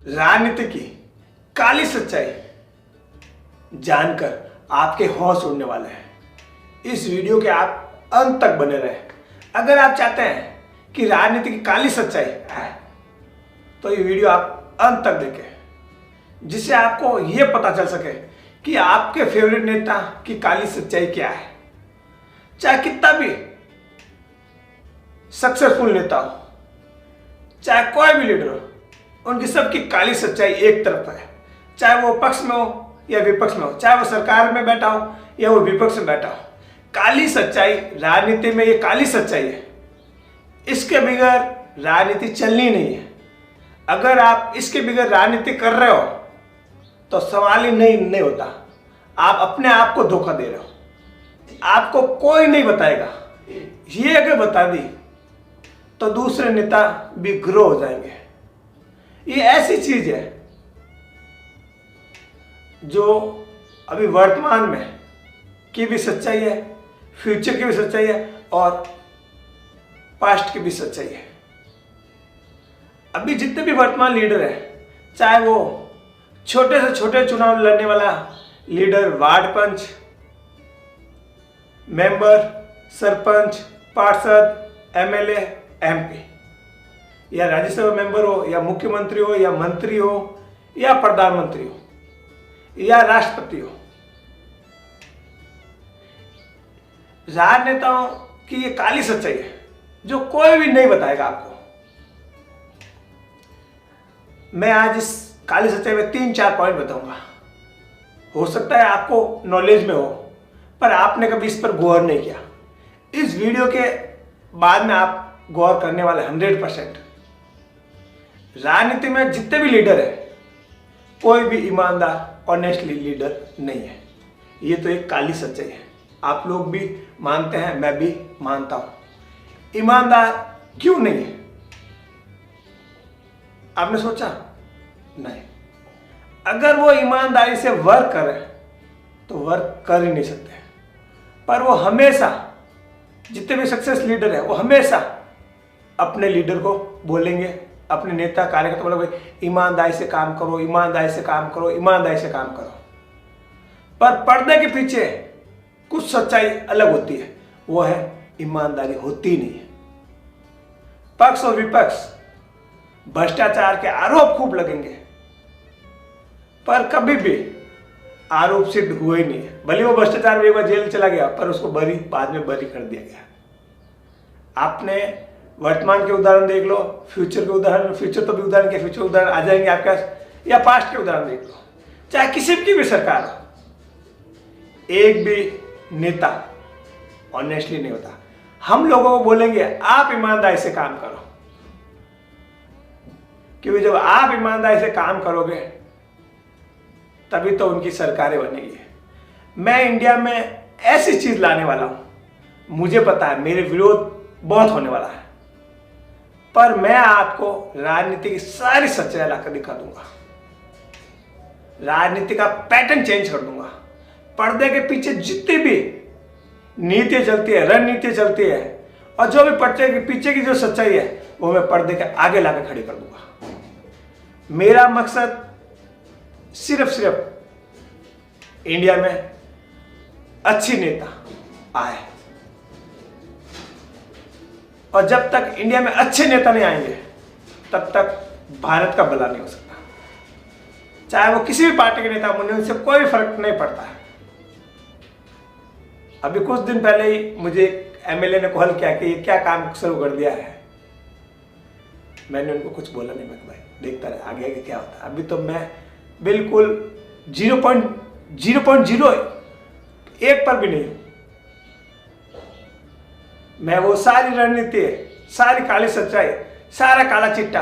राजनीति की काली सच्चाई जानकर आपके होश उड़ने वाले हैं। इस वीडियो के आप अंत तक बने रहें। अगर आप चाहते हैं कि राजनीति की काली सच्चाई है तो ये वीडियो आप अंत तक देखें, जिससे आपको ये पता चल सके कि आपके फेवरेट नेता की काली सच्चाई क्या है। चाहे कितना भी सक्सेसफुल नेता हो, चाहे कोई भी लीडर हो, उनकी सबकी काली सच्चाई एक तरफ है। चाहे वो पक्ष में हो या विपक्ष में हो, चाहे वो सरकार में बैठा हो या वो विपक्ष में बैठा हो, काली सच्चाई राजनीति में ये काली सच्चाई है। इसके बगैर राजनीति चलनी नहीं है। अगर आप इसके बगैर राजनीति कर रहे हो तो सवाल ही नहीं होता। आप अपने आप को धोखा दे रहे हो। आपको कोई नहीं बताएगा। ये अगर बता दी तो दूसरे नेता भी ग्रो हो जाएंगे। ये ऐसी चीज है जो अभी वर्तमान में की भी सच्चाई है, फ्यूचर की भी सच्चाई है और पास्ट की भी सच्चाई है। अभी जितने भी वर्तमान लीडर हैं, चाहे वो छोटे से छोटे चुनाव लड़ने वाला लीडर, वार्ड पंच, मेंबर, सरपंच, पार्षद, एमएलए, एमपी, या राज्यसभा मेंबर हो, या मुख्यमंत्री हो, या मंत्री हो, या प्रधानमंत्री हो, या राष्ट्रपति हो, राजनेताओं की ये काली सच्चाई है जो कोई भी नहीं बताएगा आपको। मैं आज इस काली सच्चाई में 3-4 पॉइंट बताऊंगा। हो सकता है आपको नॉलेज में हो, पर आपने कभी इस पर गौर नहीं किया। इस वीडियो के बाद में आप गौर करने वाले 100%। राजनीति में जितने भी लीडर है, कोई भी ईमानदार ऑनेस्टली लीडर नहीं है। ये तो एक काली सच्चाई है। आप लोग भी मानते हैं, मैं भी मानता हूं। ईमानदार क्यों नहीं है? आपने सोचा? नहीं। अगर वो ईमानदारी से वर्क करे तो वर्क कर ही नहीं सकते। पर वो हमेशा, जितने भी सक्सेस लीडर है, वो हमेशा अपने लीडर को बोलेंगे, अपने नेता कार्यकर्ता बोलेंगे, ईमानदारी से काम करो, ईमानदारी से काम करो, ईमानदारी से काम करो। पर पर्दे के पीछे कुछ सच्चाई अलग होती है। वो है ईमानदारी होती नहीं है। पक्ष और विपक्ष भ्रष्टाचार के आरोप खूब लगेंगे, पर कभी भी आरोप सिद्ध हुए ही नहीं है। भले वो भ्रष्टाचार में एक बार जेल चला गया, पर उसको बाद में बरी कर दिया गया। आपने वर्तमान के उदाहरण देख लो, फ्यूचर के उदाहरण, फ्यूचर तो भी उदाहरण के फ्यूचर उदाहरण आ जाएंगे आपके पास, या पास्ट के उदाहरण देख लो। चाहे किसी की भी सरकार हो, एक भी नेता ऑनेस्टली नहीं होता। हम लोगों को बोलेंगे आप ईमानदारी से काम करो, क्योंकि जब आप ईमानदारी से काम करोगे तभी तो उनकी सरकारें बनेगी। मैं इंडिया में ऐसी चीज लाने वाला हूं, मुझे पता है मेरे विरोध बहुत होने वाला है, पर मैं आपको राजनीति की सारी सच्चाई लाकर दिखा दूंगा। राजनीति का पैटर्न चेंज कर दूंगा। पर्दे के पीछे जितनी भी नीतियां चलती है, रणनीतियां चलती है, और जो भी पर्दे के पीछे की जो सच्चाई है, वो मैं पर्दे के आगे लाकर खड़ी कर दूंगा। मेरा मकसद सिर्फ इंडिया में अच्छी नेता आए, और जब तक इंडिया में अच्छे नेता नहीं आएंगे तब तक भारत का भला नहीं हो सकता। चाहे वो किसी भी पार्टी के नेता, मुझे उनसे कोई भी फर्क नहीं पड़ता है। अभी कुछ दिन पहले ही मुझे एमएलए ने कॉल किया कि ये क्या काम शुरू कर दिया है। मैंने उनको कुछ बोला नहीं, मैं भाई देखता रहे आगे आगे क्या होता है। अभी तो मैं बिल्कुल 0.01 पर भी नहीं हूं। मैं वो सारी रणनीति, सारी काली सच्चाई, सारा काला चिट्टा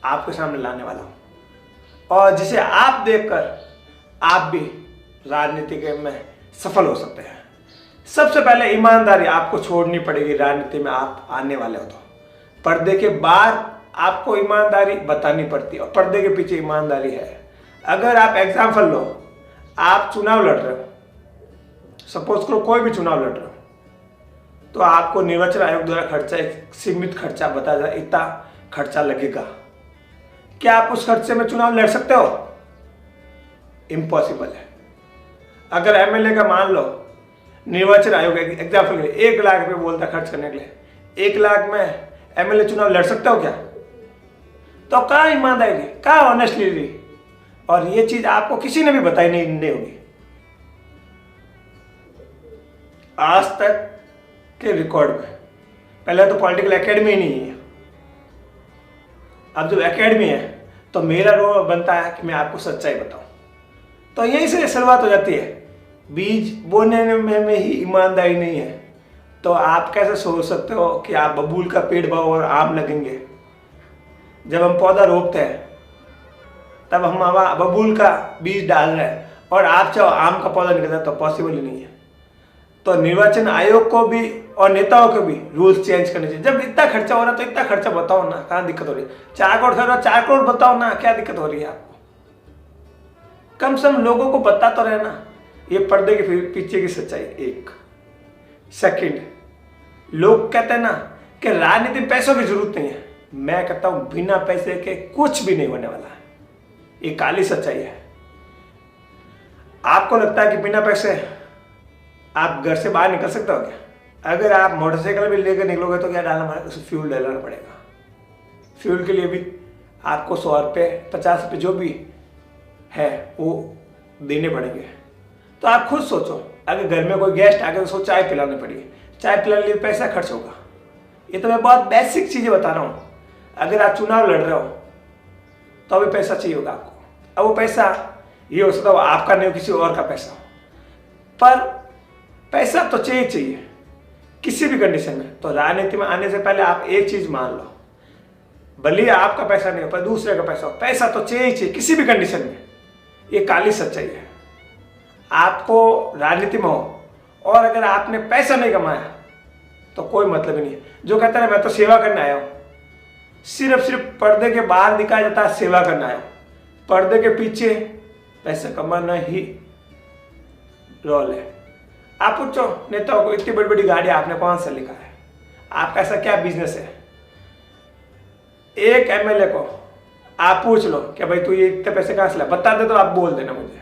आपके सामने लाने वाला हूं, और जिसे आप देखकर आप भी राजनीति में सफल हो सकते हैं। सबसे पहले ईमानदारी आपको छोड़नी पड़ेगी। राजनीति में आप आने वाले हो तो पर्दे के बाहर आपको ईमानदारी बतानी पड़ती है, और पर्दे के पीछे ईमानदारी है। अगर आप एग्जाम्पल लो, आप चुनाव लड़ रहे हो, सपोज करो कोई भी चुनाव लड़ रहे हो, तो आपको निर्वाचन आयोग द्वारा खर्चा, एक सीमित खर्चा बताया जाए, इतना खर्चा लगेगा। क्या आप उस खर्चे में चुनाव लड़ सकते हो? इम्पॉसिबल है। अगर एमएलए का मान लो निर्वाचन आयोग एग्जाम्पल के लिए 1 लाख रुपये बोलता खर्च करने के लिए, 1 लाख में एमएलए चुनाव लड़ सकते हो क्या? तो कहाँ ईमानदारी, कहाँ ऑनेस्टली रही? और ये चीज आपको किसी ने भी बताई नहीं होगी आज तक के रिकॉर्ड में। पहले तो पॉलिटिकल एकेडमी ही नहीं है, अब जब एकेडमी है तो मेरा रोल बनता है कि मैं आपको सच्चाई बताऊं। तो यहीं से शुरुआत हो जाती है। बीज बोने में ही ईमानदारी नहीं है तो आप कैसे सोच सकते हो कि आप बबूल का पेड़ बोओ और आम लगेंगे? जब हम पौधा रोपते हैं तब हम बबूल का बीज डाल रहे हैं और आप चाहो आम का पौधा निकलता है, तो पॉसिबल ही नहीं है। तो निर्वाचन आयोग को भी और नेताओं को भी रूल्स चेंज करने चाहिए। जब इतना खर्चा हो रहा है तो इतना खर्चा बताओ ना, कहाँ दिक्कत हो रही है? 4 करोड़ खर्च, 4 करोड़ बताओ ना, क्या दिक्कत हो रही है आपको? कम से कम लोगों को बता तो रहे ना ये पर्दे के पीछे की सच्चाई। एक सेकंड, लोग कहते हैं ना कि राजनीति में पैसों की जरूरत नहीं है। मैं कहता हूं बिना पैसे के कुछ भी नहीं होने वाला है। ये काली सच्चाई है। आपको लगता है कि बिना पैसे आप घर से बाहर निकल सकते हो क्या? अगर आप मोटरसाइकिल भी लेकर निकलोगे तो क्या डालना पड़ेगा? उसमें फ्यूल डालना पड़ेगा। फ्यूल के लिए भी आपको 100 रुपये 50 रुपये जो भी है वो देने पड़ेंगे। तो आप खुद सोचो, अगर घर में कोई गेस्ट आ गया तो उसको चाय पिलानी पड़ेगी, चाय पिलाने के लिए पैसा खर्च होगा। ये तो मैं बहुत बेसिक चीजें बता रहा हूँ। अगर आप चुनाव लड़ रहे हो तो अभी पैसा चाहिए होगा आपको। अब वो पैसा ये हो सकता है आपका नहीं हो, किसी और का पैसा हो, पर पैसा तो चाहिए किसी भी कंडीशन में। तो राजनीति में आने से पहले आप एक चीज मान लो, भले आपका पैसा नहीं हो पर दूसरे का पैसा हो, पैसा तो चाहिए किसी भी कंडीशन में। ये काली सच्चाई है। आपको राजनीति में हो और अगर आपने पैसा नहीं कमाया तो कोई मतलब ही नहीं है। जो कहता है मैं तो सेवा करने आया हूं, सिर्फ पर्दे के बाहर दिखाया जाता है सेवा करना आया हूं, पर्दे के पीछे पैसा कमाना ही रोल है। आप पूछो नेताओं को, इतनी बड़ी बड़ी गाड़ी आपने कौन सा लिखा है? आपका ऐसा क्या बिजनेस है? एक एमएलए को आप पूछ लो कि भाई तू ये इतने पैसे कहां से ला, बता दे तो आप बोल देना मुझे।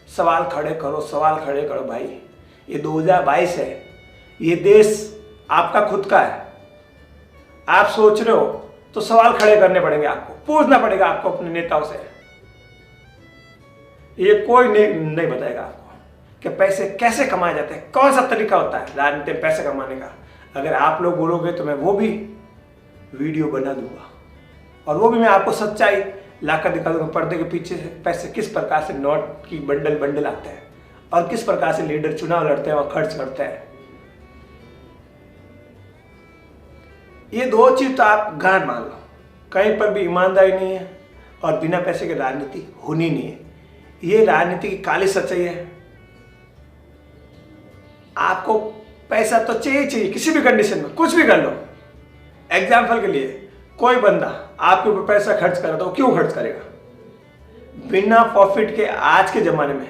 सवाल खड़े करो भाई। ये 2022 है, ये देश आपका खुद का है। आप सोच रहे हो तो सवाल खड़े करने पड़ेंगे, आपको पूछना पड़ेगा आपको अपने नेताओं से। ये कोई नहीं बताएगा आपको कि पैसे कैसे कमाए जाते हैं, कौन सा तरीका होता है राजनीति में पैसे कमाने का। अगर आप लोग बोलोगे तो मैं वो भी वीडियो बना दूंगा और वो भी मैं आपको सच्चाई लाकर दिखा दूंगा। पर्दे के पीछे से पैसे किस प्रकार से नोट की बंडल आते हैं और किस प्रकार से लीडर चुनाव लड़ते हैं और खर्च करते हैं। ये 2 चीज तो आप गांठ मान लो। कहीं पर भी ईमानदारी नहीं है और बिना पैसे की राजनीति होनी नहीं है। ये राजनीति की काली सच्चाई है। आपको पैसा तो चाहिए किसी भी कंडीशन में, कुछ भी कर लो। एग्जाम्पल के लिए कोई बंदा आपके ऊपर पैसा खर्च कर रहा तो क्यों खर्च करेगा? बिना प्रॉफिट के आज के जमाने में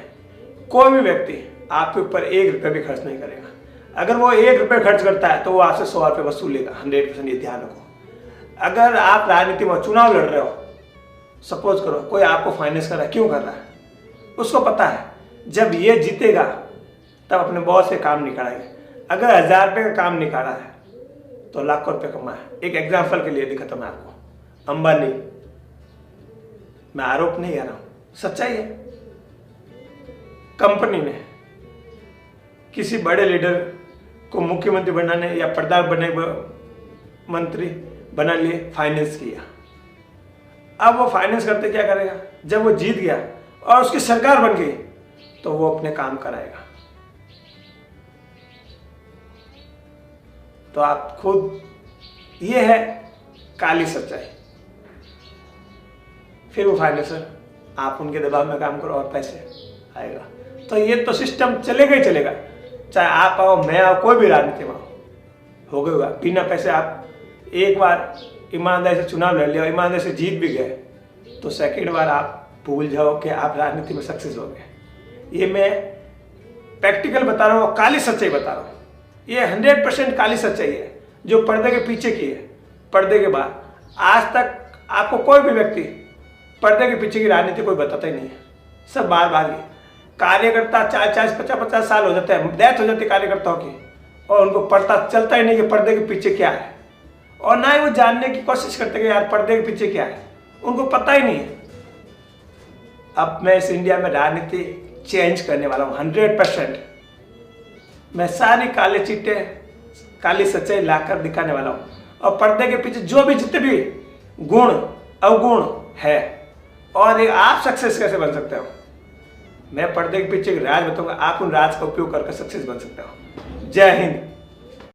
कोई भी व्यक्ति आपके ऊपर 1 रुपये भी खर्च नहीं करेगा। अगर वो 1 रुपये खर्च करता है तो वो आपसे 100 रुपये वसूलेगा 100%। ये ध्यान रखो। अगर आप राजनीति में चुनाव लड़ रहे हो, सपोज करो कोई आपको फाइनेंस कर रहा है, क्यों कर रहा है? उसको पता है जब ये जीतेगा तब अपने बॉस से काम निकालेंगे। अगर 1000 रुपये का काम निकाला है तो लाखों रुपये कमाए। एक एग्जाम्पल के लिए दिखाता मैं आपको। अंबानी, मैं आरोप नहीं कर रहा हूं, सच्चाई है। कंपनी ने किसी बड़े लीडर को मुख्यमंत्री बनाने या प्रधानमंत्री बना लिए फाइनेंस किया। अब वो फाइनेंस करते क्या करेगा? जब वो जीत गया और उसकी सरकार बन गई तो वो अपने काम कराएगा। तो आप खुद, ये है काली सच्चाई। फिर वो फाइनेंसर, आप उनके दबाव में काम करो और पैसे आएगा। तो ये तो सिस्टम चलेगा ही चलेगा, चाहे आप आओ, मैं आओ, कोई भी राजनीति में हो गया। बिना पैसे आप एक बार ईमानदारी से चुनाव लड़ लिया, ईमानदारी से जीत भी गए, तो सेकंड बार आप भूल जाओ कि आप राजनीति में सक्सेस हो गए। ये मैं प्रैक्टिकल बता रहा हूँ, काली सच्चाई बता रहा हूँ। ये 100% काली सच्चाई है जो पर्दे के पीछे की है। पर्दे के बाद आज तक आपको कोई भी व्यक्ति पर्दे के पीछे की राजनीति कोई बताता ही नहीं है, सब बार बार ही कार्यकर्ता 40 50 साल हो जाते हैं, डेथ हो जाती है कार्यकर्ताओं की, और उनको पता चलता ही नहीं कि पर्दे के पीछे क्या है, और ना ही वो जानने की कोशिश करते कि यार पर्दे के पीछे क्या है, उनको पता ही नहीं है। अब मैं इस इंडिया में राजनीति चेंज करने वाला हूँ 100%। मैं सारी काले चिट्टे, काली सच्चाई लाकर दिखाने वाला हूँ, और पर्दे के पीछे जो भी जितने भी गुण अवगुण है, और आप सक्सेस कैसे बन सकते हो, मैं पर्दे के पीछे राज बताऊंगा, आप उन राज का उपयोग करके सक्सेस बन सकते हो। जय हिंद।